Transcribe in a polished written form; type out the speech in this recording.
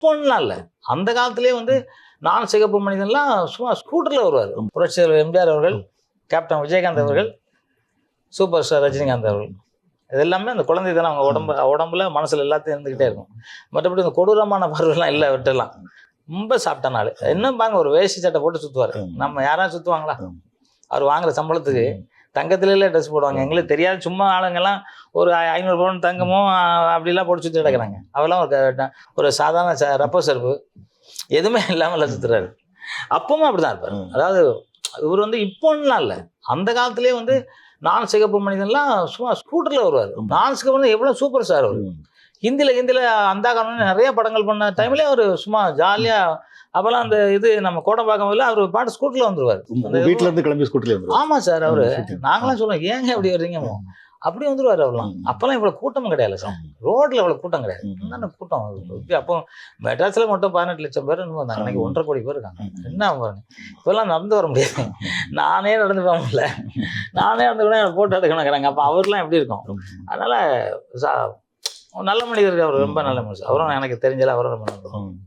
இப்போலாம் இல்லை, அந்த காலத்திலேயே வந்து நான் சிகப்பு மனிதன்லாம் சும்மா ஸ்கூட்டரில் வருவார். புரட்சியாளர் எம்ஜிஆர் அவர்கள், கேப்டன் விஜயகாந்த் அவர்கள், சூப்பர் ஸ்டார் ரஜினிகாந்த் அவர்கள், இது எல்லாமே அந்த குழந்தை தானே அவங்க உடம்புல மனசில் எல்லாத்தையும் இருந்துக்கிட்டே இருக்கும். மற்றபடி இந்த கொடூரமான பார்வைலாம் இல்லை விட்டுலாம். ரொம்ப சாப்பிட்ட நாள். இன்னும் பாருங்க, ஒரு வேஷ்டி சட்டை போட்டு சுற்றுவார். நம்ம யாராவது சுற்றுவாங்களா? அவர் வாங்குற சம்பளத்துக்கு தங்கத்திலே ட்ரெஸ் போடுவாங்க. எங்களுக்கு தெரியாது, சும்மா ஆளுங்கெல்லாம் ஒரு 500 பவுன் தங்கமும் அப்படிலாம் போட்டு சுற்றி கிடக்குறாங்க. அவெல்லாம் ஒரு சாதாரண ரப்ப செருப்பு எதுவுமே இல்லாமல் சுற்றுறாரு. அப்பவும் அப்படிதான் இருப்பார். அதாவது இவர் வந்து இப்போலாம் இல்லை, அந்த காலத்திலேயே வந்து நான் சிகப்பு மனிதன்லாம் சும்மா ஸ்கூட்டரில் வருவார். நான் சிகப்பு எவ்வளோ சூப்பர் ஸ்டார் அவர். ஹிந்தியில் அந்த காலம் நிறைய படங்கள் பண்ண டைம்லேயே அவர் சும்மா ஜாலியாக அப்போல்லாம் அந்த இது நம்ம கோடம்பாக்கம் அவர் பாட்டு ஸ்கூட்டரில் வந்துருவார். வீட்டில இருந்து கிளம்பி ஸ்கூட்டர்ல வந்துருவார். ஆமாம் சார். அவரு நாங்களாம் சொல்லுவோம், ஏங்க அப்படி வர்றீங்க? அப்படி வந்துருவார். அவர்லாம் அப்போல்லாம் இவ்வளோ கூட்டமும் கிடையாது சார். ரோட்டில் இவ்வளோ கூட்டம் கிடையாது. என்னென்ன கூட்டம் அப்போ மெட்ராஸில் மட்டும் 18 லட்சம் பேர் வந்தாங்க. அன்றைக்கி 1.5 கோடி பேர் இருக்காங்க. என்ன பாருங்க, இப்போல்லாம் நடந்து வர முடியாது. நானே நடந்து போக முடியல. நானே வந்து கூட போட்டோ எடுக்கணுங்கிறாங்க. அப்போ அவர்லாம் எப்படி இருக்கும்? அதனால் நல்ல மனிதர் அவர், ரொம்ப நல்ல மனுஷன். அவரும் எனக்கு தெரிஞ்சல அவரும் ரொம்ப நல்ல